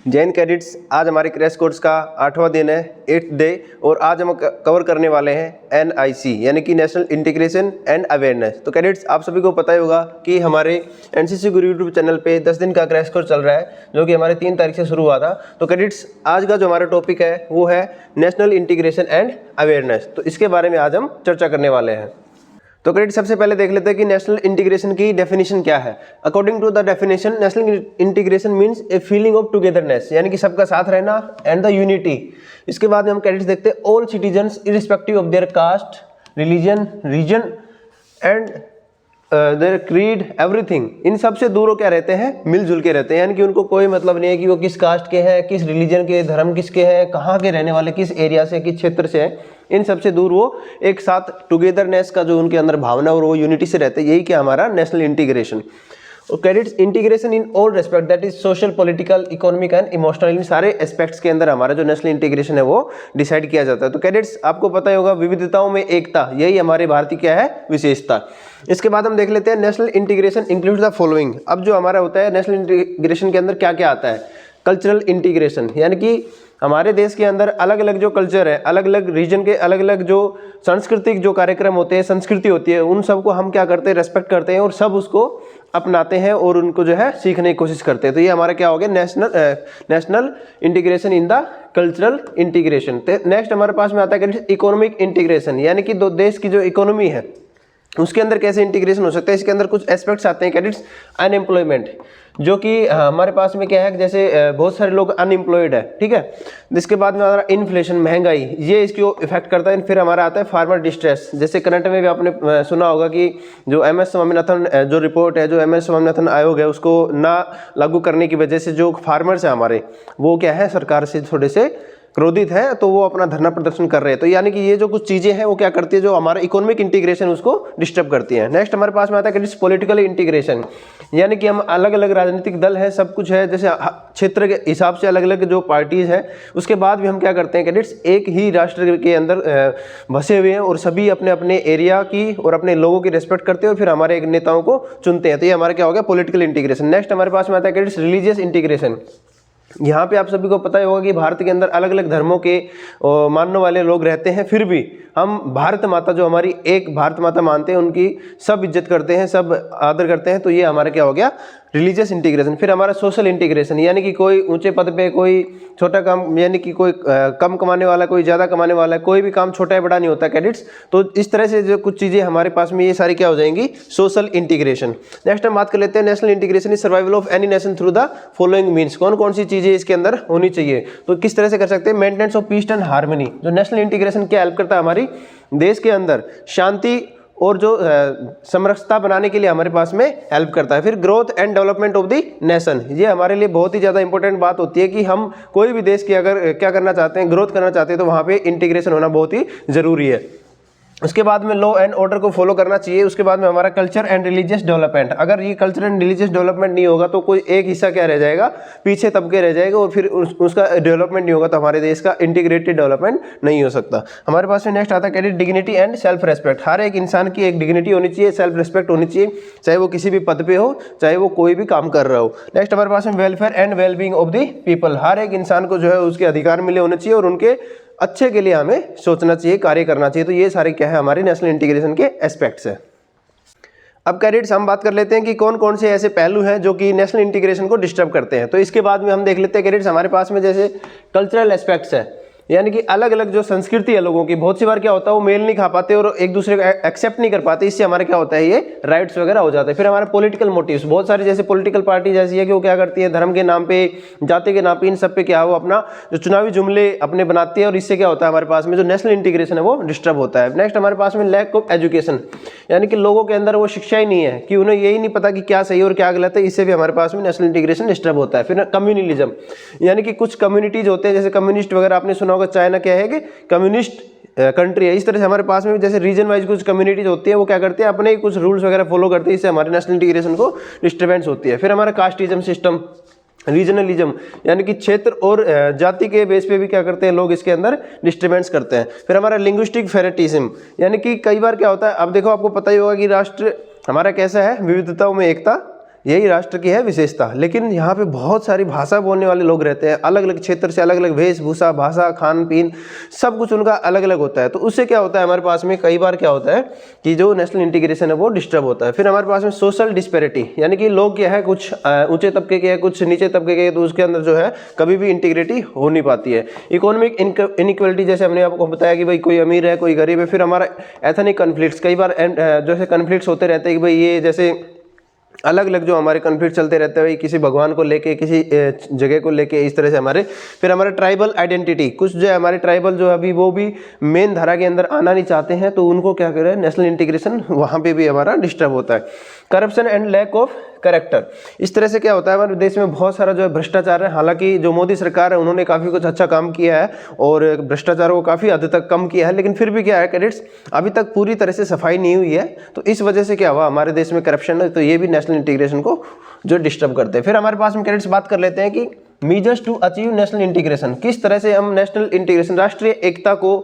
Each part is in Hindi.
जैन कैडेट्स, आज हमारे क्रैश कोर्स का 8वां दिन है, 8th डे। और आज हम कवर करने वाले हैं NIC यानी कि नेशनल इंटीग्रेशन एंड अवेयरनेस। तो कैडेट्स, आप सभी को पता ही होगा कि हमारे NCC गुरु यूट्यूब चैनल पे 10 दिन का क्रैश कोर्स चल रहा है, जो कि हमारे 3 तारीख से शुरू हुआ था। तो कैडेट्स, आज का जो हमारा टॉपिक है वो है नेशनल इंटीग्रेशन एंड अवेयरनेस। तो इसके बारे में आज हम चर्चा करने वाले हैं। तो कैडेट्स, सबसे पहले देख लेते हैं कि नेशनल इंटीग्रेशन की डेफिनेशन क्या है। According to the definition, national integration means a feeling of togetherness, यानी कि सबका साथ रहना एंड द यूनिटी। इसके बाद में हम कैडेट्स देखते हैं all citizens irrespective of their caste, religion, region and their creed, everything. इन सब से दूर हो क्या रहते हैं, मिलजुल के रहते हैं। यानी कि उनको कोई मतलब नहीं है कि वो किस कास्ट के हैं, किस रिलीजन के, धर्म किसके हैं, कहाँ के रहने वाले, किस एरिया से, किस क्षेत्र से हैं। इन सब से दूर वो एक साथ टुगेदरनेस का जो उनके अंदर भावना और वो यूनिटी से रहते हैं। यही क्या हमारा नेशनल इंटीग्रेशन। और cadets, integration in all respect, that is social, political, economic and emotional, इन सारे एस्पेक्ट्स के अंदर हमारा जो नेशनल इंटीग्रेशन है वो डिसाइड किया जाता है। तो कैडेट्स, आपको पता ही होगा, विविधताओं में एकता, यही हमारे भारतीय क्या है, विशेषता। इसके बाद हम देख लेते हैं national integration includes the following. अब जो हमारा होता है नेशनल इंटीग्रेशन के अंदर क्या क्या आता है। कल्चरल इंटीग्रेशन, यानी कि हमारे देश के अंदर अलग अलग जो कल्चर है, अलग अलग रीजन के अलग अलग जो सांस्कृतिक जो कार्यक्रम होते हैं, संस्कृति होती है, उन सबको हम क्या करते हैं, रेस्पेक्ट करते हैं और सब उसको अपनाते हैं और उनको जो है सीखने की कोशिश करते हैं। तो ये हमारा क्या हो गया, national integration in the cultural integration. Next हमारे पास में आता है इकोनॉमिक इंटीग्रेशन, यानी कि दो देश की जो इकोनॉमी है उसके अंदर कैसे इंटीग्रेशन हो सकता है। इसके अंदर कुछ एस्पेक्ट्स आते हैं कैडेट्स। अनएम्प्लॉयमेंट, जो कि हमारे पास में क्या है, जैसे बहुत सारे लोग अनएम्प्लॉयड है, ठीक है। इसके बाद में हमारा इन्फ्लेशन, महंगाई, ये इसको इफेक्ट करता है। फिर हमारा आता है फार्मर डिस्ट्रेस, जैसे करंट में भी आपने सुना होगा कि जो MS स्वामीनाथन जो रिपोर्ट है, जो MS स्वामीनाथन आयोग है, उसको ना लागू करने की वजह से जो फार्मर्स है हमारे, वो क्या है, सरकार से थोड़े से क्रोधित है, तो वो अपना धरना प्रदर्शन कर रहे हैं। तो यानी कि ये जो कुछ चीजें हैं वो क्या करती है, जो हमारा इकोनॉमिक इंटीग्रेशन उसको डिस्टर्ब करती है। नेक्स्ट हमारे पास में आता है पॉलिटिकल इंटीग्रेशन, यानी कि हम अलग अलग राजनीतिक दल है, सब कुछ है, जैसे क्षेत्र के हिसाब से अलग अलग जो पार्टीज है, उसके बाद भी हम क्या करते हैं कैडेट्स, एक ही राष्ट्र के अंदर बसे हुए हैं और सभी अपने अपने एरिया की और अपने लोगों की रिस्पेक्ट करते हैं और फिर हमारे एक नेताओं को चुनते हैं। तो ये हमारा क्या हो गया, पॉलिटिकल इंटीग्रेशन। नेक्स्ट हमारे पास में आता है कैडेट्स रिलीजियस इंटीग्रेशन। यहाँ पे आप सभी को पता ही होगा कि भारत के अंदर अलग अलग धर्मों के मानने वाले लोग रहते हैं, फिर भी हम भारत माता, जो हमारी एक भारत माता मानते हैं, उनकी सब इज्जत करते हैं, सब आदर करते हैं। तो ये हमारा क्या हो गया, रिलीजियस इंटीग्रेशन। फिर हमारा सोशल इंटीग्रेशन, यानी कि कोई ऊंचे पद पे, कोई छोटा काम, यानी कि कोई कम कमाने वाला, कोई ज़्यादा कमाने वाला, कोई भी काम छोटा या बड़ा नहीं होता कैडेट्स। तो इस तरह से जो कुछ चीज़ें हमारे पास में, ये सारी क्या हो जाएंगी, सोशल इंटीग्रेशन। नेक्स्ट हम बात कर लेते हैं national integration is survival of any nation through the following means. कौन कौन सी चीज़ें इसके अंदर होनी चाहिए, तो किस तरह से कर सकते हैं। Maintenance of peace and harmony, जो नेशनल इंटीग्रेशन क्या हेल्प करता है, हमारी देश के अंदर शांति और जो समरसता बनाने के लिए हमारे पास में हेल्प करता है। फिर growth and development of the nation, ये हमारे लिए बहुत ही ज़्यादा इंपॉर्टेंट बात होती है कि हम कोई भी देश की अगर क्या करना चाहते हैं, ग्रोथ करना चाहते हैं, तो वहाँ पे इंटीग्रेशन होना बहुत ही ज़रूरी है। उसके बाद में लॉ एंड ऑर्डर को फॉलो करना चाहिए। उसके बाद में हमारा कल्चर एंड रिलीजियस डेवलपमेंट, अगर ये कल्चर एंड रिलीजियस डेवलपमेंट नहीं होगा तो कोई एक हिस्सा क्या रह जाएगा, पीछे तबके रह जाएगा और फिर उसका डेवलपमेंट नहीं होगा, तो हमारे देश का इंटीग्रेटेड डेवलपमेंट नहीं हो सकता। हमारे पास में नेक्स्ट आता है डिग्निटी एंड सेल्फ रेस्पेक्ट। हर एक इंसान की एक डिग्निटी होनी चाहिए, सेल्फ रेस्पेक्ट होनी चाहिए, चाहे वो किसी भी पद पे हो, चाहे वो कोई भी काम कर रहा हो। नेक्स्ट हमारे पास में welfare and wellbeing of the people, हर एक इंसान को जो है उसके अधिकार मिले होने चाहिए और उनके अच्छे के लिए हमें सोचना चाहिए, कार्य करना चाहिए। तो ये सारे क्या है, हमारे नेशनल इंटीग्रेशन के एस्पेक्ट्स हैं। अब कैडेट्स, हम बात कर लेते हैं कि कौन कौन से ऐसे पहलू हैं जो कि नेशनल इंटीग्रेशन को डिस्टर्ब करते हैं। तो इसके बाद में हम देख लेते हैं कैडेट्स, हमारे पास में जैसे कल्चरल एस्पेक्ट्स है, यानी कि अलग अलग जो संस्कृति है लोगों की, बहुत सी बार क्या होता है वो मेल नहीं खा पाते और एक दूसरे को एक्सेप्ट नहीं कर पाते, इससे हमारे क्या होता है, ये राइट्स वगैरह हो जाते हैं। फिर हमारे पॉलिटिकल मोटिव्स, बहुत सारी जैसे पॉलिटिकल पार्टी जैसी है कि वो क्या करती है, धर्म के नाम पे, जाति के नाम पे, इन सब पे क्या है, वो अपना जो चुनावी जुमले अपने बनाती है और इससे क्या होता है, हमारे पास में जो नेशनल इंटीग्रेशन है वो डिस्टर्ब होता है। नेक्स्ट हमारे पास में लैक ऑफ एजुकेशन, यानी कि लोगों के अंदर वो शिक्षा ही नहीं है, कि उन्हें यही नहीं पता कि क्या सही और क्या गलत है, इससे भी हमारे पास में नेशनल इंटीग्रेशन डिस्टर्ब होता है। फिर कम्युनलिज्म, यानी कि कुछ कम्युनिटीज होते हैं, जैसे कम्युनिस्ट वगैरह, आपने सुना होगा चाइना क्या है, कम्युनिस्ट कंट्री है। इस तरह से हमारे पास में जैसे रीजन वाइज कुछ कम्युनिटीज होती है, वो क्या करते हैं, अपने ही कुछ रूल्स वगैरह फॉलो करते हैं, इससे हमारे नेशनल इंटीग्रेशन को डिस्टर्बेंस होती है। फिर हमारा कास्टिज्म सिस्टम, रीजनलिज्म, यानी कि क्षेत्र और जाति के बेस पे भी क्या करते हैं लोग इसके अंदर डिस्टर्बेंस करते हैं। फिर हमारा लिंग्विस्टिक फेरेटिज्म, यानी कि कई बार क्या होता है, अब देखो आपको पता ही होगा कि राष्ट्र हमारा कैसा है, विविधताओं में एकता, यही राष्ट्र की है विशेषता। लेकिन यहाँ पे बहुत सारी भाषा बोलने वाले लोग रहते हैं, अलग अलग क्षेत्र से, अलग अलग वेशभूषा, भाषा, खान पीन, सब कुछ उनका अलग अलग होता है। तो उससे क्या होता है, हमारे पास में कई बार क्या होता है कि जो नेशनल इंटीग्रेशन है वो डिस्टर्ब होता है। फिर हमारे पास में सोशल डिस्पैरिटी, यानी कि लोग क्या है, कुछ ऊंचे तबके के हैं, कुछ नीचे तबके के, तो उसके अंदर जो है कभी भी इंटीग्रिटी हो नहीं पाती है। इकोनॉमिक इनइक्वालिटी, जैसे हमने आपको बताया कि भाई कोई अमीर है, कोई गरीब है। फिर हमारा एथनिक कन्फ्लिक्ट्स, कई बार जैसे कन्फ्लिक्ट्स होते रहते हैं कि भाई ये जैसे अलग अलग जो हमारे कन्फ्लिक्ट चलते रहते हैं, किसी भगवान को लेके, किसी जगह को लेके, इस तरह से हमारे। फिर हमारे ट्राइबल आइडेंटिटी, कुछ जो है हमारे ट्राइबल जो अभी वो भी मेन धारा के अंदर आना नहीं चाहते हैं, तो उनको क्या करें, नेशनल इंटीग्रेशन वहाँ पे भी हमारा डिस्टर्ब होता है। Corruption and lack of character, इस तरह से क्या होता है, हमारे देश में बहुत सारा जो है भ्रष्टाचार है। हालांकि जो मोदी सरकार है उन्होंने काफ़ी कुछ अच्छा काम किया है और भ्रष्टाचार को काफ़ी हद तक कम किया है, लेकिन फिर भी क्या है कैडेट्स, अभी तक पूरी तरह से सफाई नहीं हुई है। तो इस वजह से क्या हुआ, हमारे देश में करप्शन है, तो ये भी नेशनल इंटीग्रेशन को जो डिस्टर्ब करते हैं। फिर हमारे पास में कैडेट्स बात कर लेते हैं कि measures to achieve national integration, किस तरह से हम नेशनल इंटीग्रेशन, राष्ट्रीय एकता को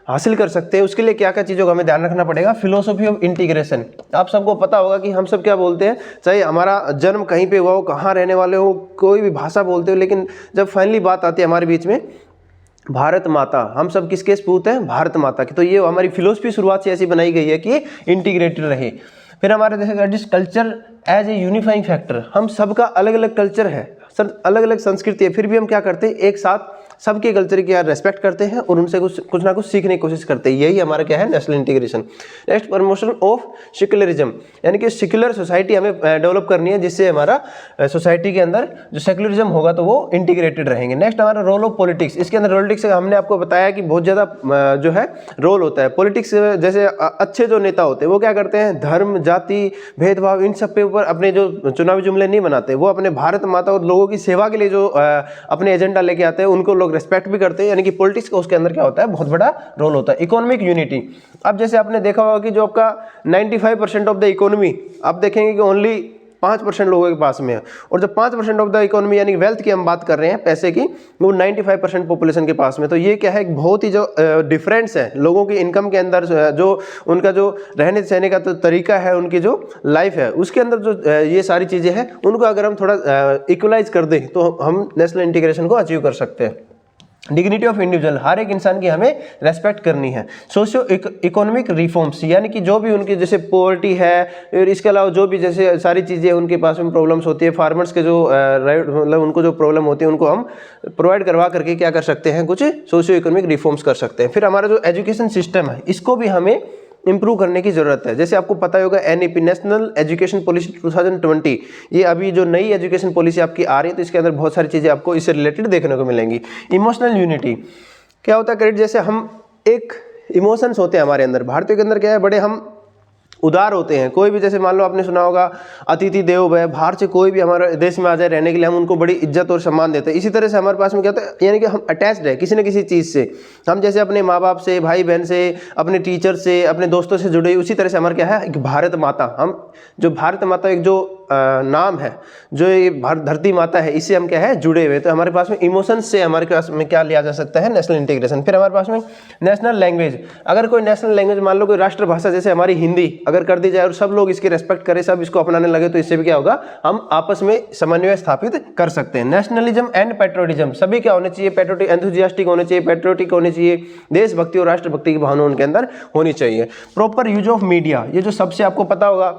हासिल कर सकते हैं, उसके लिए क्या क्या चीज़ों का हमें ध्यान रखना पड़ेगा। फिलोसॉफी ऑफ इंटीग्रेशन, आप सबको पता होगा कि हम सब क्या बोलते हैं, चाहे हमारा जन्म कहीं पे हुआ हो, कहाँ रहने वाले हो, कोई भी भाषा बोलते हो, लेकिन जब फाइनली बात आती है हमारे बीच में भारत माता, हम सब किसके सपूत हैं, भारत माता की। तो ये हमारी फिलोसफी शुरुआत से ऐसी बनाई गई है कि इंटीग्रेटेड रहे। फिर हमारे देश culture as a unifying factor, हम सबका अलग अलग कल्चर है, सब अलग अलग संस्कृति है, फिर भी हम क्या करते हैं, एक साथ सबके कल्चर की रेस्पेक्ट करते हैं और उनसे कुछ ना कुछ सीखने की कोशिश करते हैं। यही हमारा क्या है, national integration. Next, promotion of secularism, यानी कि सेक्युलर सोसाइटी हमें डेवलप करनी है, जिससे हमारा सोसाइटी के अंदर जो सेक्युलरिज्म होगा तो वो इंटीग्रेटेड रहेंगे। नेक्स्ट, हमारा रोल ऑफ पॉलिटिक्स, इसके अंदर पॉलिटिक्स हमने आपको बताया कि बहुत ज़्यादा जो है रोल होता है। पॉलिटिक्स जैसे अच्छे जो नेता होते हैं वो क्या करते हैं, धर्म, जाति, भेदभाव, इन सब पे ऊपर अपने जो चुनावी जुमले नहीं बनाते, वो अपने भारत माता और लोगों की सेवा के लिए जो अपने एजेंडा लेके आते हैं उनको लोग रेस्पेक्ट भी करते हैं। यानी कि पॉलिटिक्स का उसके अंदर क्या होता है, बहुत बड़ा रोल होता है। इकोनॉमिक यूनिटी, अब जैसे आपने देखा होगा कि जो आपका 95% ऑफ द इकोनॉमी, आप देखेंगे कि ओनली 5% लोगों के पास में है, और जब 5% ऑफ द इकोनॉमी यानी वेल्थ की हम बात कर रहे हैं, पैसे की, वो 95% पॉपुलेशन के पास में। तो ये क्या है, एक बहुत ही जो डिफरेंस है लोगों की इनकम के अंदर, जो उनका जो रहने सहने का तो तरीका है, उनकी जो लाइफ है, उसके अंदर जो ये सारी चीज़ें हैं, उनको अगर हम थोड़ा इक्वलाइज कर दें तो हम नेशनल इंटीग्रेशन को अचीव कर सकते हैं। डिग्निटी ऑफ इंडिविजुअल, हर एक इंसान की हमें रेस्पेक्ट करनी है। सोशियो इकोनॉमिक रिफॉर्म्स, यानी कि जो भी उनकी जैसे पॉवर्टी है, और इसके अलावा जो भी जैसे सारी चीज़ें उनके पास में प्रॉब्लम्स होती है, फार्मर्स के जो मतलब उनको जो प्रॉब्लम होती है, उनको हम प्रोवाइड करवा करके क्या कर सकते हैं, कुछ सोशियो इकोनॉमिक रिफॉर्म्स कर सकते हैं। फिर हमारा जो एजुकेशन सिस्टम है, इसको भी हमें इंप्रूव करने की ज़रूरत है। जैसे आपको पता होगा एनईपी, नेशनल एजुकेशन पॉलिसी 2020, ये अभी जो नई एजुकेशन पॉलिसी आपकी आ रही है, तो इसके अंदर बहुत सारी चीज़ें आपको इससे रिलेटेड देखने को मिलेंगी। इमोशनल यूनिटी क्या होता है करेक्ट, जैसे हम एक इमोशंस होते हैं हमारे अंदर, भारतीयों के अंदर क्या है, बड़े हम उदार होते हैं। कोई भी जैसे मान लो आपने सुना होगा अतिथि देवो भव, बाहर से कोई भी हमारे देश में आ जाए रहने के लिए, हम उनको बड़ी इज्जत और सम्मान देते हैं। इसी तरह से हमारे पास में क्या होता है, यानी कि हम अटैच्ड है किसी न किसी चीज़ से। हम जैसे अपने माँ बाप से, भाई बहन से, अपने टीचर से, अपने दोस्तों से जुड़े, उसी तरह से हमारा क्या है, एक भारत माता, हम जो भारत माता एक जो नाम है, जो ये धरती माता है, इससे हम क्या है, जुड़े हुए। तो हमारे पास में इमोशंस से हमारे पास में क्या लिया जा सकता है, नेशनल इंटीग्रेशन। फिर हमारे पास में नेशनल लैंग्वेज, अगर कोई नेशनल लैंग्वेज मान लो कोई राष्ट्रभाषा जैसे हमारी हिंदी अगर कर दी जाए और सब लोग इसकी रेस्पेक्ट करें, सब इसको अपनाने लगे, तो इससे भी क्या होगा, हम आपस में समन्वय स्थापित कर सकते हैं। नेशनलिज्म एंड पैट्रियोटिज्म, सभी क्या होने चाहिए, पैट्रियोटिक, एंथुजियास्टिक होने चाहिए, पैट्रियोटिक होने चाहिए, देशभक्ति और राष्ट्रभक्ति की भावना उनके अंदर होनी चाहिए। प्रॉपर यूज ऑफ मीडिया, ये जो सबसे आपको पता होगा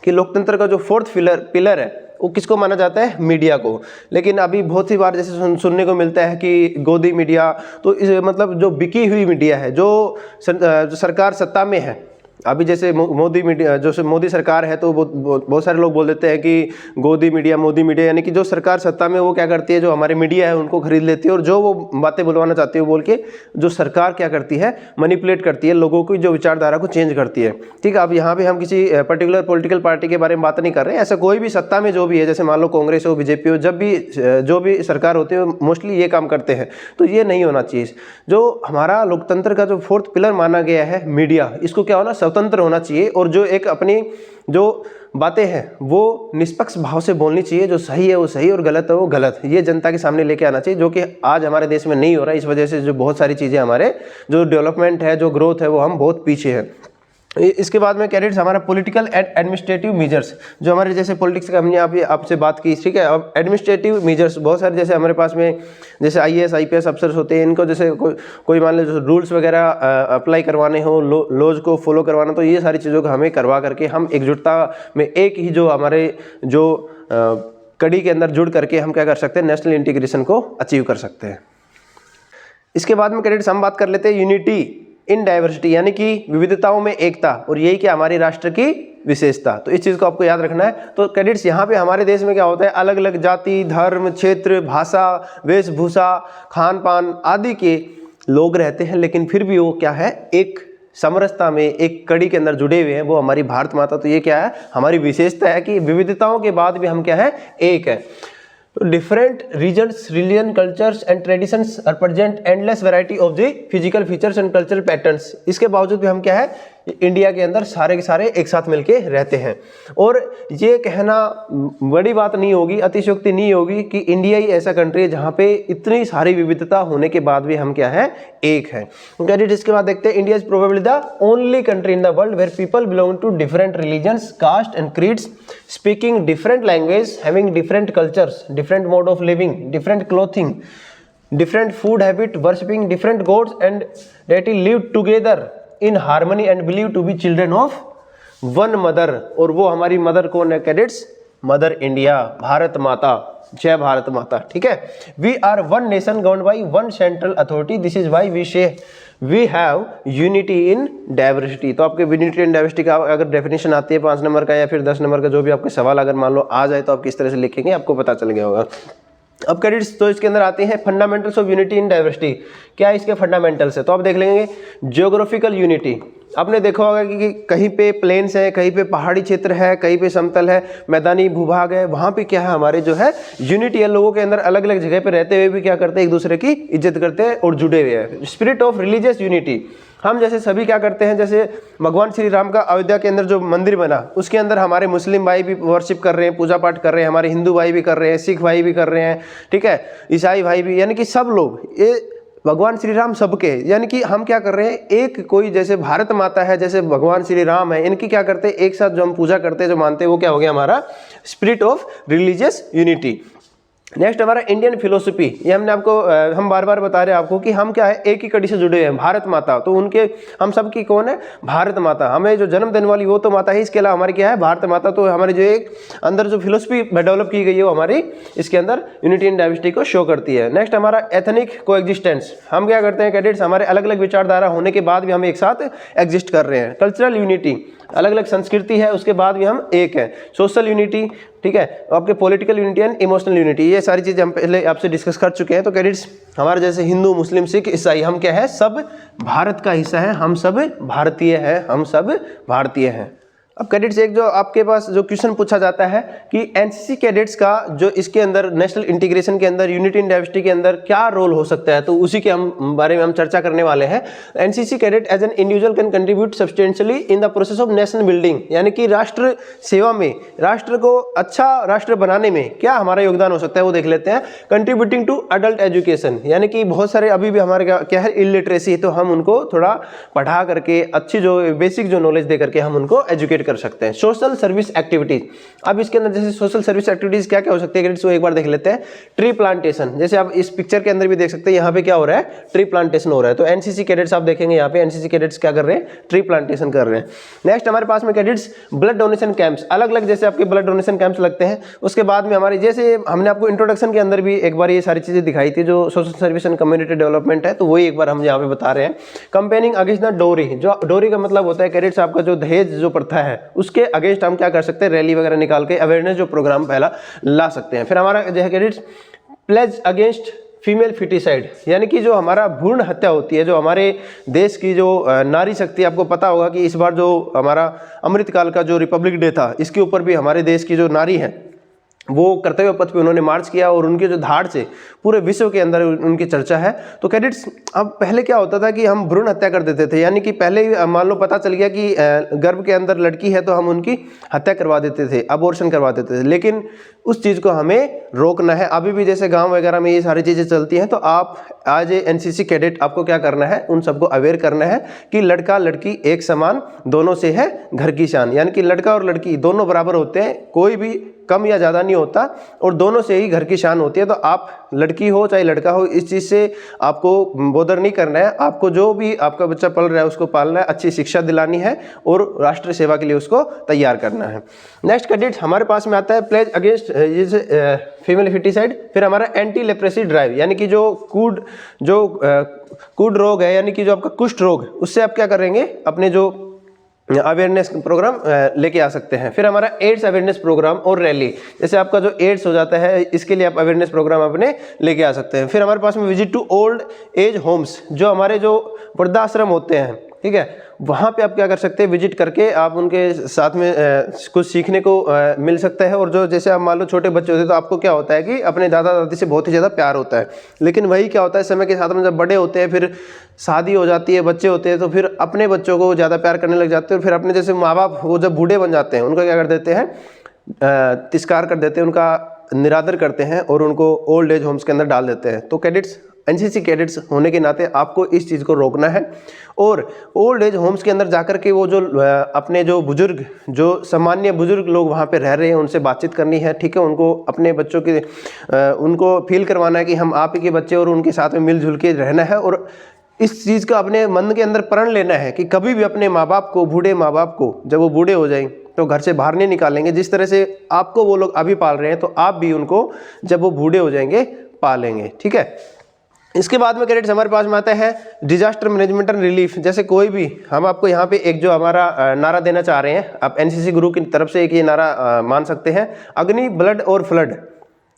कि लोकतंत्र का जो फोर्थ पिलर है वो किसको माना जाता है, मीडिया को। लेकिन अभी बहुत सी बार जैसे सुनने को मिलता है कि गोदी मीडिया, तो इस मतलब जो बिकी हुई मीडिया है, जो सरकार सत्ता में है, अभी जैसे मोदी मीडिया, जो मोदी सरकार है, तो बहुत सारे लोग बोल देते हैं कि गोदी मीडिया, मोदी मीडिया, यानी कि जो सरकार सत्ता में वो क्या करती है, जो हमारे मीडिया है उनको खरीद लेती है, और जो वो बातें बुलवाना चाहती है वो बोल के जो सरकार क्या करती है, मैनिपुलेट करती है, लोगों की जो विचारधारा को चेंज करती है। ठीक है, अब यहाँ पे हम किसी पर्टिकुलर पॉलिटिकल पार्टी के बारे में बात नहीं कर रहे हैं, ऐसा कोई भी सत्ता में जो भी है, जैसे मान लो कांग्रेस हो, बीजेपी हो, जब भी जो भी सरकार होती है मोस्टली ये काम करते हैं। तो ये नहीं होना चाहिए। जो हमारा लोकतंत्र का जो फोर्थ पिलर माना गया है मीडिया, इसको क्या होना, स्वतंत्र होना चाहिए, और जो एक अपनी जो बातें हैं वो निष्पक्ष भाव से बोलनी चाहिए, जो सही है वो सही और गलत है वो गलत, ये जनता के सामने लेके आना चाहिए, जो कि आज हमारे देश में नहीं हो रहा है। इस वजह से जो बहुत सारी चीज़ें, हमारे जो डेवलपमेंट है, जो ग्रोथ है, वो हम बहुत पीछे हैं। इसके बाद में कैडेट्स हमारा पॉलिटिकल एंड एडमिनिस्ट्रेटिव मेजर्स, जो हमारे जैसे पॉलिटिक्स का हमने अभी आपसे बात की, ठीक है। अब एडमिनिस्ट्रेटिव मेजर्स बहुत सारे, जैसे हमारे पास में जैसे IAS IPS अफसर्स होते हैं, इनको जैसे कोई मान लो रूल्स वगैरह अप्लाई करवाने हो, लॉज को फॉलो करवाना, तो ये सारी चीज़ों को हमें करवा करके हम एकजुटता में एक ही जो हमारे जो कड़ी के अंदर जुड़ करके हम क्या कर सकते हैं, नेशनल इंटीग्रेशन को अचीव कर सकते हैं। इसके बाद में कैडेट्स हम बात कर लेते हैं यूनिटी इन डाइवर्सिटी, यानी कि विविधताओं में एकता, और यही क्या हमारी राष्ट्र की विशेषता। तो इस चीज़ को आपको याद रखना है। तो कैडेट्स यहाँ पे हमारे देश में क्या होता है, अलग अलग जाति, धर्म, क्षेत्र, भाषा, वेशभूषा, खान पान आदि के लोग रहते हैं, लेकिन फिर भी वो क्या है, एक समरसता में, एक कड़ी के अंदर जुड़े हुए हैं, वो हमारी भारत माता। तो ये क्या है, हमारी विशेषता है कि विविधताओं के बाद भी हम क्या है, एक है। Different regions, religion, cultures and traditions represent endless variety of the physical features and cultural patterns. इसके बावजूद भी हम क्या है, इंडिया के अंदर सारे के सारे एक साथ मिलके रहते हैं। और ये कहना बड़ी बात नहीं होगी, अतिशयोक्ति नहीं होगी कि इंडिया ही ऐसा कंट्री है जहाँ पे इतनी सारी विविधता होने के बाद भी हम क्या है, एक है। कैडेट इसके बाद देखते हैं, India is probably the only country in the world where people belong to different religions, caste and creeds, speaking different language, having different cultures, different mode of living, different clothing, different food habit, worshipping different gods and deity, live together in harmony and believe to be children of one mother। और वो हमारी मदर कौन है कैडेट्स, मदर इंडिया, भारत माता, जय भारत माता, ठीक है। We are one nation govern by one central authority, this is why we say we have unity in diversity. तो आपके यूनिटी इन डाइवर्सिटी का अगर डेफिनेशन आती है 5 नंबर का या फिर 10 नंबर का, जो भी आपके सवाल अगर मान लो आ जाए तो आप किस तरह से लिखेंगे आपको पता चल गया होगा। अब कैडेट्स तो इसके अंदर आते हैं fundamentals of unity in diversity. क्या इसके फंडामेंटल्स है, तो आप देख लेंगे ज्योग्राफिकल यूनिटी। आपने देखा होगा कि कहीं पे प्लेन्स है, कहीं पे पहाड़ी क्षेत्र है, कहीं पे समतल है, मैदानी भूभाग है, वहाँ पे क्या है, हमारे जो है यूनिटी है, लोगों के अंदर अलग अलग जगह पे रहते हुए भी क्या करते हैं, एक दूसरे की इज्जत करते हैं और जुड़े हुए हैं। स्पिरिट ऑफ रिलीजियस यूनिटी, हम जैसे सभी क्या करते हैं, जैसे भगवान श्री राम का अयोध्या के अंदर जो मंदिर बना, उसके अंदर हमारे मुस्लिम भाई भी वर्शिप कर रहे हैं, पूजा पाठ कर रहे हैं, हमारे हिंदू भाई भी कर रहे हैं, सिख भाई भी कर रहे हैं, ठीक है, ईसाई भाई भी, यानी कि सब लोग, ये भगवान श्री राम सबके, यानी कि हम क्या कर रहे हैं, एक कोई जैसे भारत माता है, जैसे भगवान श्री राम है, इनकी क्या करते हैं, एक साथ जो हम पूजा करते हैं, जो मानते हैं, वो क्या हो गया हमारा spirit of religious unity. Next हमारा इंडियन फिलोसफी, ये हमने आपको हम बार बार बता रहे हैं आपको कि हम क्या है, एक ही कड़ी से जुड़े हुए हैं, भारत माता। तो उनके हम सब की कौन है, भारत माता, हमें जो जन्म देने वाली वो तो माता है, इसके अलावा हमारी क्या है, भारत माता। तो हमारी जो एक अंदर जो फिलोसफी डेवलप की गई है वो हमारी इसके अंदर यूनिटी इन डाइवर्सिटी को शो करती है। नेक्स्ट हमारा एथनिक कोएग्जिस्टेंस, हम क्या करते हैं कैडेट्स, हमारे अलग अलग विचारधारा होने के बाद भी हम एक साथ एग्जिस्ट कर रहे हैं। कल्चरल यूनिटी, अलग अलग संस्कृति है, उसके बाद भी हम एक है। सोशल यूनिटी, ठीक है, आपके political unity and emotional unity, ये सारी चीज़ें हम पहले आपसे डिस्कस कर चुके हैं। तो कैडेट्स हमारे जैसे हिंदू, मुस्लिम, सिख, ईसाई, हम क्या है, सब भारत का हिस्सा है, हम सब भारतीय हैं, हम सब भारतीय हैं। अब कैडेट्स एक जो आपके पास जो क्वेश्चन पूछा जाता है कि एनसीसी कैडेट्स का जो इसके अंदर नेशनल इंटीग्रेशन के अंदर, यूनिटी इन डाइवर्सिटी के अंदर क्या रोल हो सकता है, तो उसी के हम बारे में हम चर्चा करने वाले हैं। NCC cadet as an individual can contribute substantially in the process of national building, यानी कि राष्ट्र सेवा में, राष्ट्र को अच्छा राष्ट्र बनाने में क्या हमारा योगदान हो सकता है, वो देख लेते हैं। कंट्रीब्यूटिंग टू अडल्ट एजुकेशन, यानी कि बहुत सारे अभी भी हमारे क्या है, इलिटरेसी, तो हम उनको थोड़ा पढ़ा करके अच्छी जो बेसिक जो नॉलेज दे करके हम उनको एजुकेट कर सकते हैं। सोशल सर्विस एक्टिविटीज, अब इसके अंदर जैसे सोशल सर्विस एक्टिविटीज क्या क्या हो सकती है, वो एक बार देख लेते हैं। ट्री प्लांटेशन, जैसे आप इस पिक्चर के अंदर भी देख सकते हैं, यहाँ पे क्या हो रहा है, ट्री प्लांटेशन हो रहा है। तो एनसीसी कैडेट्स आप देखेंगे यहाँ पे एनसीसी कैडेट्स क्या कर रहे हैं, ट्री प्लांटेशन कर रहे हैं। नेक्स्ट हमारे पास में कैडेट्स ब्लड डोनेशन कैंप्स, अलग अलग जैसे आपके ब्लड डोनेशन कैंप्स लगते हैं। उसके बाद में हमारे जैसे हमने आपको इंट्रोडक्शन के अंदर भी एक बार ये सारी चीजें दिखाई थी, जो social service and community development है, तो वही एक बार हम यहाँ पे बता रहे हैं। कंपेनिंग अगेंस्ट द डोरी, जो डोरी का मतलब होता है कैडेट्स आपका जो दहेज जो प्रथा है, उसके अगेंस्ट हम क्या कर सकते हैं, रैली वगैरह निकाल के अवेयरनेस जो प्रोग्राम पहला ला सकते हैं। फिर हमारा जो है cadets pledge against female foeticide, यानी कि जो हमारा भ्रूण हत्या होती है, जो हमारे देश की जो नारी शक्ति, आपको पता होगा कि इस बार जो हमारा अमृतकाल का जो रिपब्लिक डे था, इसके ऊपर भी हमारे देश की जो नारी है वो कर्तव्य पथ पे उन्होंने मार्च किया और उनके जो धाड़ से पूरे विश्व के अंदर उनकी चर्चा है। तो कैडेट्स अब पहले क्या होता था कि हम भ्रूण हत्या कर देते थे, यानी कि पहले मान लो पता चल गया कि गर्भ के अंदर लड़की है तो हम उनकी हत्या करवा देते थे, अबॉर्शन करवा देते थे, लेकिन उस चीज़ को हमें रोकना है। अभी भी जैसे गांव वगैरह में ये सारी चीज़ें चलती हैं, तो आप आज ये एनसीसी कैडेट आपको क्या करना है, उन सबको अवेयर करना है कि लड़का लड़की एक समान दोनों से है घर की शान, यानी कि लड़का और लड़की दोनों बराबर होते हैं, कोई भी कम या ज़्यादा नहीं होता और दोनों से ही घर की शान होती है। तो आप लड़की हो चाहे लड़का हो, इस चीज़ से आपको बोदर नहीं करना है। आपको जो भी आपका बच्चा पढ़ रहा है उसको पालना है, अच्छी शिक्षा दिलानी है और राष्ट्र सेवा के लिए उसको तैयार करना है। नेक्स्ट कैडेट हमारे पास में आता है प्लेज अगेंस्ट फीमेल फिटिसाइड। फिर हमारा एंटी लेप्रेसी ड्राइव, यानी कि जो कूड रोग है, यानी कि जो आपका कुष्ठ रोग, उससे आप क्या करेंगे, अपने जो अवेयरनेस प्रोग्राम लेके आ सकते हैं। फिर हमारा एड्स अवेयरनेस प्रोग्राम और रैली, जैसे आपका जो एड्स हो जाता है इसके लिए आप अवेयरनेस प्रोग्राम अपने लेके आ सकते हैं। फिर हमारे पास में visit to old age homes, जो हमारे जो वृद्धाश्रम होते हैं, ठीक है, वहाँ पे आप क्या कर सकते हैं, विजिट करके आप उनके साथ में कुछ सीखने को मिल सकता है। और जो जैसे आप मान लो छोटे बच्चे होते हैं तो आपको क्या होता है कि अपने दादा दादी से बहुत ही ज़्यादा प्यार होता है, लेकिन वही क्या होता है समय के साथ में जब बड़े होते हैं, फिर शादी हो जाती है, बच्चे होते हैं, तो फिर अपने बच्चों को ज़्यादा प्यार करने लग जाते हैं। और फिर अपने जैसे माँ बाप वो जब बूढ़े बन जाते हैं उनका क्या कर देते हैं, तिरस्कार कर देते हैं, उनका निरादर करते हैं और उनको ओल्ड एज होम्स के अंदर डाल देते हैं। तो कैडेट्स, एनसीसी कैडेट्स होने के नाते आपको इस चीज़ को रोकना है और ओल्ड एज होम्स के अंदर जाकर के वो जो अपने जो बुजुर्ग, जो सामान्य बुजुर्ग लोग वहाँ पे रह रहे हैं, उनसे बातचीत करनी है, ठीक है, उनको अपने बच्चों के उनको फील करवाना है कि हम आप ही के बच्चे और उनके साथ में मिलजुल के रहना है। और इस चीज़ का अपने मन के अंदर प्रण लेना है कि कभी भी अपने माँ बाप को, बूढ़े माँ बाप को, जब वो बूढ़े हो जाएं तो घर से बाहर नहीं निकालेंगे। जिस तरह से आपको वो लोग अभी पाल रहे हैं तो आप भी उनको जब वो बूढ़े हो जाएंगे पालेंगे, ठीक है। इसके बाद में कैडेट्स हमारे पास में आता है डिजास्टर मैनेजमेंट एंड रिलीफ। जैसे कोई भी, हम आपको यहाँ पे एक जो हमारा नारा देना चाह रहे हैं, आप एनसीसी गुरु की तरफ से एक ये नारा मान सकते हैं, अग्नि, ब्लड और फ्लड,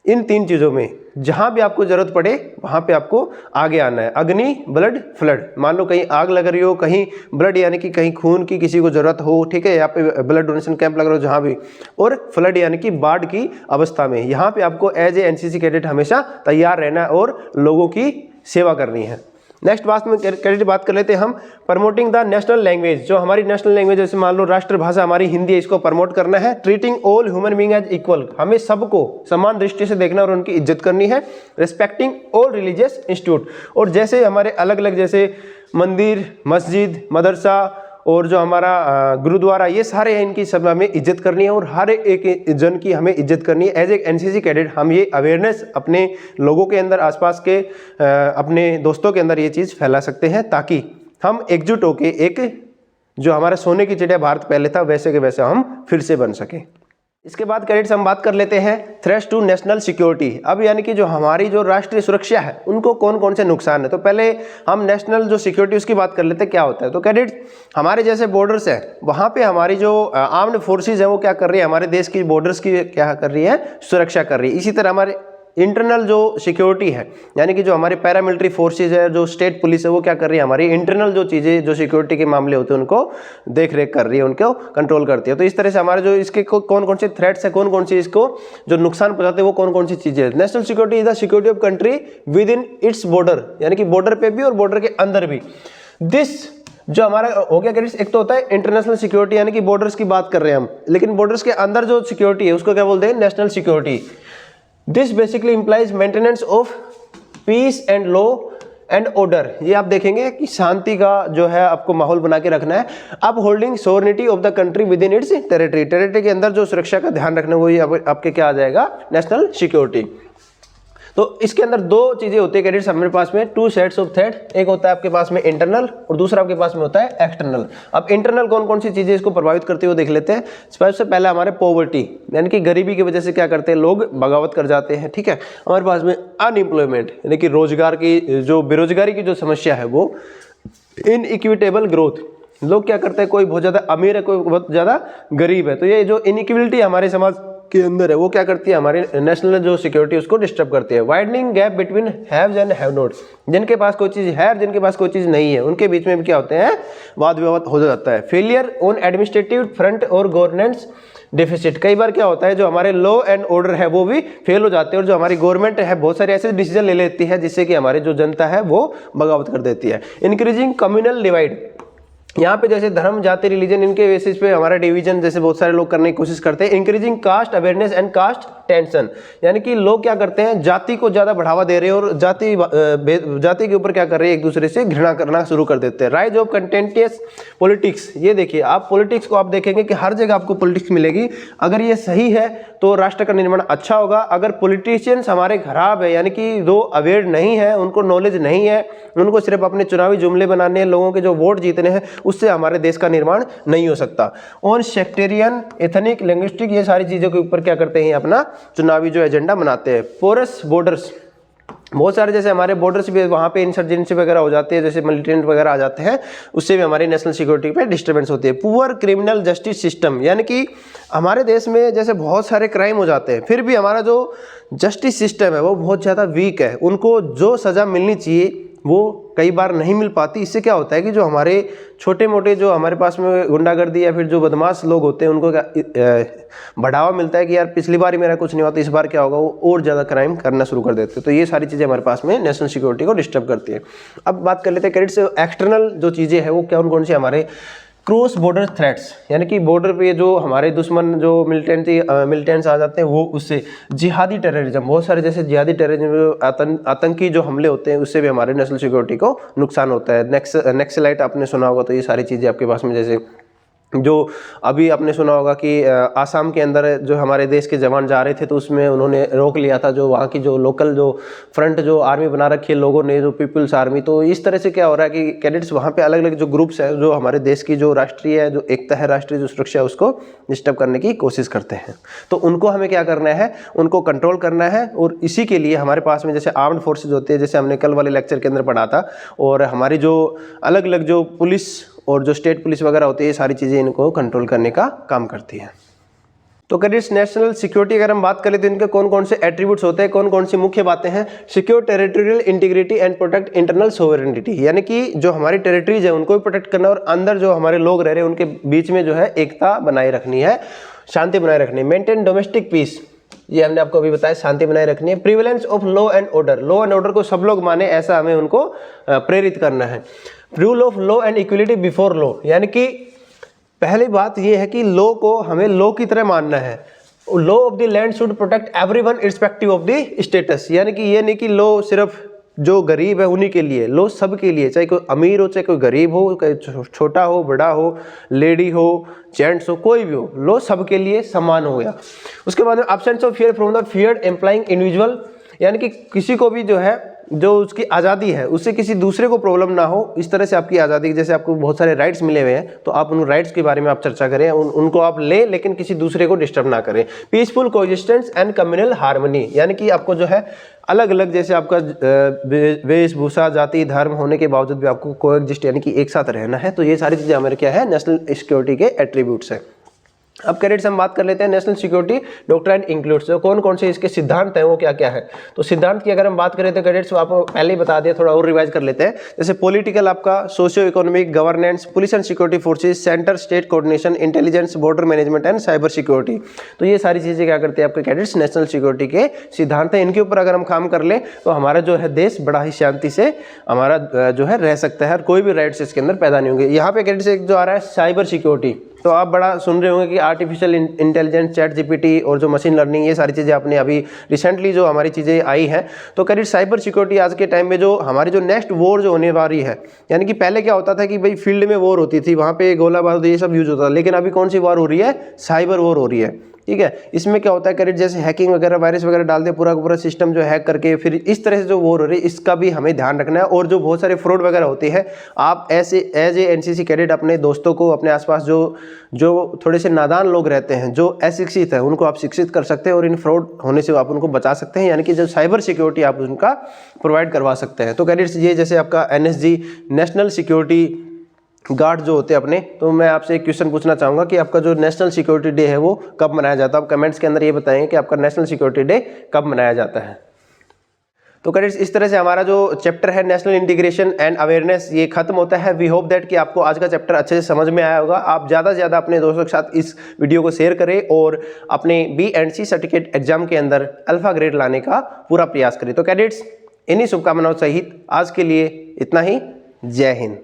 इन तीन चीज़ों में जहाँ भी आपको ज़रूरत पड़े वहाँ पे आपको आगे आना है। अग्नि, ब्लड, फ्लड। मान लो कहीं आग लग रही हो, कहीं ब्लड यानी कि कहीं खून की किसी को ज़रूरत हो, ठीक है, यहाँ पे ब्लड डोनेशन कैंप लग रहा हो जहाँ भी, और फ्लड यानी कि बाढ़ की अवस्था में, यहाँ पे आपको एज ए एनसीसी कैडेट हमेशा तैयार रहना है और लोगों की सेवा करनी है। नेक्स्ट बात में कैडेट बात कर लेते हैं हम प्रमोटिंग द नेशनल लैंग्वेज। जो हमारी नेशनल लैंग्वेज, जैसे मान लो राष्ट्रभाषा हमारी हिंदी है, इसको प्रमोट करना है। Treating all human being as equal, हमें सबको समान दृष्टि से देखना और उनकी इज्जत करनी है। रिस्पेक्टिंग ऑल रिलीजियस इंस्टीट्यूट, और जैसे हमारे अलग अलग जैसे मंदिर, मस्जिद, मदरसा और जो हमारा गुरुद्वारा, ये सारे हैं, इनकी सब हमें इज्जत करनी है और हर एक जन की हमें इज्जत करनी है। एज ए एनसीसी कैडेट हम ये अवेयरनेस अपने लोगों के अंदर, आसपास के अपने दोस्तों के अंदर ये चीज़ फैला सकते हैं, ताकि हम एकजुट होकर एक जो हमारा सोने की चिड़िया भारत पहले था वैसे के वैसे हम फिर से बन सकें। इसके बाद कैडेट्स हम बात कर लेते हैं थ्रेट्स टू नेशनल सिक्योरिटी। अब यानी कि जो हमारी जो राष्ट्रीय सुरक्षा है उनको कौन कौन से नुकसान है। तो पहले हम नेशनल जो सिक्योरिटी उसकी बात कर लेते हैं, क्या होता है। तो कैडेट्स, हमारे जैसे बॉर्डर्स है, वहाँ पे हमारी जो आर्म्ड फोर्सेज है वो क्या कर रही है, हमारे देश की बॉर्डर्स की क्या कर रही है, सुरक्षा कर रही है। इसी तरह हमारे इंटरनल जो सिक्योरिटी है, यानी कि जो हमारी पैरामिलिट्री फोर्सेज है, जो स्टेट पुलिस है, वो क्या कर रही है, हमारी इंटरनल जो चीज़ें, जो सिक्योरिटी के मामले होते हैं उनको देख रेख कर रही है, उनको कंट्रोल करती है। तो इस तरह से हमारे जो इसके कौन कौन से थ्रेट्स है, कौन कौन सी इसको जो नुकसान पहुंचाते हैं वो कौन कौन सी चीज़ें है। National security is the security of country with in its border, यानी कि बॉर्डर पे भी और बॉर्डर के अंदर भी। दिस जो हमारा हो गया कैडेट्स, एक तो होता है इंटरनेशनल सिक्योरिटी, यानी कि बॉर्डर्स की बात कर रहे हैं हम, लेकिन बॉर्डर्स के अंदर जो सिक्योरिटी है उसको क्या बोलते हैं, national security. This basically implies maintenance of peace and law and order. ये आप देखेंगे कि शांति का जो है आपको माहौल बना के रखना है। अब holding sovereignty of the country with in its territory के अंदर जो सुरक्षा का ध्यान रखना, वही आपके क्या आ जाएगा, नेशनल सिक्योरिटी। तो इसके अंदर दो चीजें होती है कैडेट्स हमारे पास में, टू सेट्स ऑफ थ्रेट। एक होता है आपके पास में इंटरनल और दूसरा आपके पास में होता है एक्सटर्नल। अब इंटरनल कौन कौन सी चीजें इसको प्रभावित करती है वो देख लेते हैं। सबसे पहले हमारे पॉवर्टी, यानी कि गरीबी की वजह से क्या करते हैं लोग, बगावत कर जाते हैं, ठीक है। हमारे पास में अनएम्प्लॉयमेंट, यानी कि रोजगार की जो बेरोजगारी की जो समस्या है वो। इनइक्विटेबल ग्रोथ, लोग क्या करते हैं, कोई बहुत ज्यादा अमीर है, कोई बहुत ज्यादा गरीब है, तो ये जो इनइक्वलिटी हमारे समाज के अंदर है वो क्या करती है, हमारी नेशनल जो सिक्योरिटी उसको डिस्टर्ब करती है। Widening gap between haves and have not, जिनके पास कोई चीज़ है और जिनके पास कोई चीज़ नहीं है उनके बीच में भी क्या होते हैं, वाद विवाद हो जाता है। फेलियर ऑन एडमिनिस्ट्रेटिव फ्रंट और गवर्नेंस डेफिसिट, कई बार क्या होता है जो हमारे लॉ एंड ऑर्डर है वो भी फेल हो जाते हैं और जो हमारी गवर्नमेंट है बहुत सारे ऐसे डिसीजन ले लेती है जिससे कि हमारी जो जनता है वो बगावत कर देती है। इंक्रीजिंग कम्युनल डिवाइड, यहाँ पे जैसे धर्म, जाति, रिलीजन, इनके बेसिस पे हमारा डिवीजन जैसे बहुत सारे लोग करने की कोशिश करते हैं। Increasing caste awareness and caste tension, यानी कि लोग क्या करते हैं, जाति को ज़्यादा बढ़ावा दे रहे हैं और जाति के ऊपर क्या कर रहे हैं, एक दूसरे से घृणा करना शुरू कर देते हैं। राइज ऑफ कंटेंटियस पॉलिटिक्स, ये देखिए आप पॉलिटिक्स को आप देखेंगे कि हर जगह आपको पॉलिटिक्स मिलेगी। अगर ये सही है तो राष्ट्र का निर्माण अच्छा होगा। अगर पॉलिटिशियंस हमारे खराब है, यानी कि जो अवेयर नहीं है, उनको नॉलेज नहीं है, उनको सिर्फ अपने चुनावी जुमले बनाने हैं, लोगों के जो वोट जीतने हैं, उससे हमारे देश का निर्माण नहीं हो सकता। और सेक्टेरियन, एथनिक, लिंग्विस्टिक, ये सारी चीज़ों के ऊपर क्या करते हैं, अपना चुनावी जो एजेंडा बनाते हैं। पोरस बॉर्डर्स, बहुत सारे जैसे हमारे बॉर्डर्स भी वहाँ पे इंसर्जेंसी वगैरह हो जाती है, जैसे मिलिटेंट वगैरह आ जाते हैं, उससे भी हमारी नेशनल सिक्योरिटी पे डिस्टर्बेंस होती है। पुअर क्रिमिनल जस्टिस सिस्टम, यानी कि हमारे देश में जैसे बहुत सारे क्राइम हो जाते हैं, फिर भी हमारा जो जस्टिस सिस्टम है वो बहुत ज़्यादा वीक है। उनको जो सज़ा मिलनी चाहिए वो कई बार नहीं मिल पाती। इससे क्या होता है कि जो हमारे छोटे मोटे जो हमारे पास में गुंडागर्दी या फिर जो बदमाश लोग होते हैं, उनको बढ़ावा मिलता है कि यार पिछली बार ही मेरा कुछ नहीं हुआ तो इस बार क्या होगा, वो और ज़्यादा क्राइम करना शुरू कर देते हैं। तो ये सारी चीज़ें हमारे पास में नेशनल सिक्योरिटी को डिस्टर्ब करती है। अब बात कर लेते हैं क्रेडिट से एक्सटर्नल जो चीज़ें हैं वो कौन सी हमारे क्रॉस बॉर्डर थ्रेट्स, यानी कि बॉर्डर पे जो हमारे दुश्मन जो मिलिटेंट्स आ जाते हैं, वो उससे जिहादी टेररिज्म, बहुत सारे जैसे जिहादी टेररिज्म, आतंकी जो हमले होते हैं, उससे भी हमारे नेशनल सिक्योरिटी को नुकसान होता है। नेक्सलाइट आपने सुना होगा, तो ये सारी चीज़ें आपके पास में, जैसे जो अभी आपने सुना होगा कि आसाम के अंदर जो हमारे देश के जवान जा रहे थे, तो उसमें उन्होंने रोक लिया था जो वहाँ की जो लोकल जो फ्रंट जो आर्मी बना रखी है लोगों ने, जो पीपल्स आर्मी। तो इस तरह से क्या हो रहा है कि कैडेट्स वहाँ पे अलग अलग जो ग्रुप्स है, जो हमारे देश की जो राष्ट्रीय जो एकता है, राष्ट्रीय जो सुरक्षा है, उसको डिस्टर्ब करने की कोशिश करते हैं। तो उनको हमें क्या करना है, उनको कंट्रोल करना है। और इसी के लिए हमारे पास में जैसे आर्म्ड फोर्सेज होती है, जैसे हमने कल वाले लेक्चर के अंदर पढ़ा था, और हमारी जो अलग अलग जो पुलिस और जो स्टेट पुलिस वगैरह होती है, ये सारी चीज़ें इनको कंट्रोल करने का काम करती है। तो कैडेट्स, नेशनल सिक्योरिटी अगर हम बात करें तो इनके कौन कौन से एट्रीब्यूट्स होते हैं, कौन कौन सी मुख्य बातें हैं। Secure territorial integrity and protect internal sovereignty, यानी कि जो हमारी टेरिटरीज है उनको भी प्रोटेक्ट करना, और अंदर जो हमारे लोग रह रहे हैं उनके बीच में जो है एकता बनाए रखनी है, शांति बनाए रखनी है। मेंटेन डोमेस्टिक पीस, ये हमने आपको अभी बताया, शांति बनाए रखनी है। Prevalence of law and order, law and order को सब लोग माने, ऐसा हमें उनको प्रेरित करना है। Rule of law and equality before law, यानी कि पहली बात ये है कि लॉ को हमें लॉ की तरह मानना है। Law of the land should protect everyone irrespective of the status, यानी कि ये नहीं कि लॉ सिर्फ जो गरीब है उन्हीं के लिए, लॉ सबके लिए, चाहे कोई अमीर हो, चाहे कोई गरीब हो, चाहे छोटा हो, बड़ा हो, लेडी हो, जेंट्स हो, कोई भी हो, लॉ सबके लिए समान हो गया। उसके बाद में absence of fear from the feared employing individual, यानी कि किसी को भी जो है, जो उसकी आज़ादी है, उससे किसी दूसरे को प्रॉब्लम ना हो, इस तरह से आपकी आज़ादी, जैसे आपको बहुत सारे राइट्स मिले हुए हैं, तो आप उन राइट्स के बारे में आप चर्चा करें, उनको आप लें, लेकिन किसी दूसरे को डिस्टर्ब ना करें। Peaceful coexistence and communal harmony, यानी कि आपको जो है अलग अलग, जैसे आपका वेशभूषा, जाति, धर्म होने के बावजूद भी आपको कोएग्जिस्ट, यानी कि एक साथ रहना है। तो ये सारी चीज़ें हमारे क्या है, नेशनल सिक्योरिटी के एट्रीब्यूट्स है। अब कैडेट्स हम बात कर लेते हैं नेशनल सिक्योरिटी डॉक्ट्राइन इंक्लूड्स, जो कौन कौन से इसके सिद्धांत हैं वो क्या क्या है। तो सिद्धांत की अगर हम बात करें तो कैडेट्स आपको पहले ही बता दिया, थोड़ा और रिवाइज कर लेते हैं। जैसे पॉलिटिकल आपका, socio economic, governance, police and security forces, centre state coordination, intelligence, border management and cyber security. तो ये सारी चीज़ें क्या करते हैं आपके कैडेट्स, नेशनल सिक्योरिटी के सिद्धांत हैं। इनके ऊपर अगर हम काम कर लें तो हमारा जो है देश बड़ा ही शांति से हमारा जो है रह सकता है, और कोई भी राइट्स इसके अंदर पैदा नहीं होंगे। यहाँ पे कैडेट्स एक जो आ रहा है साइबर सिक्योरिटी, तो आप बड़ा सुन रहे होंगे कि आर्टिफिशियल इंटेलिजेंस, चैट जीपीटी और जो मशीन लर्निंग, ये सारी चीज़ें आपने अभी रिसेंटली जो हमारी चीज़ें आई हैं। तो करीब साइबर सिक्योरिटी आज के टाइम में जो हमारी जो नेक्स्ट वॉर जो होने वाली है, यानी कि पहले क्या होता था कि भाई फील्ड में वॉर होती थी, वहाँ पे गोला बारूद ये सब यूज होता था, लेकिन अभी कौन सी वॉर हो रही है, साइबर वॉर हो रही है। ठीक है, इसमें क्या होता है करेक्ट, जैसे हैकिंग वगैरह, वायरस वगैरह डाल दे, पूरा का पूरा सिस्टम जो हैक करके, फिर इस तरह से जो वॉर हो रही है, इसका भी हमें ध्यान रखना है। और जो बहुत सारे फ्रॉड वगैरह होते हैं, आप ऐसे एज ए एनसीसी कैडेट अपने दोस्तों को, अपने आसपास जो थोड़े से नादान लोग रहते हैं, जो अशिक्षित है, उनको आप शिक्षित कर सकते हैं और इन फ्रॉड होने से आप उनको बचा सकते हैं, यानी कि जो साइबर सिक्योरिटी आप उनका प्रोवाइड करवा सकते हैं। तो कैडेट्स ये जैसे आपका एनएसजी, नेशनल सिक्योरिटी गार्ड जो होते हैं अपने, तो मैं आपसे एक क्वेश्चन पूछना चाहूँगा कि आपका जो नेशनल सिक्योरिटी डे है वो कब मनाया जाता है। आप कमेंट्स के अंदर ये बताएंगे कि आपका नेशनल सिक्योरिटी डे कब मनाया जाता है। तो कैडेट्स, इस तरह से हमारा जो चैप्टर है नेशनल इंटीग्रेशन एंड अवेयरनेस, ये खत्म होता है। वी होप दैट कि आपको आज का चैप्टर अच्छे से समझ में आया होगा। आप ज़्यादा से ज़्यादा अपने दोस्तों के साथ इस वीडियो को शेयर करें और अपने B&C सर्टिफिकेट एग्जाम के अंदर अल्फा ग्रेड लाने का पूरा प्रयास करें। तो कैडेट्स, इन्हीं शुभकामनाओं सहित आज के लिए इतना ही। जय हिंद।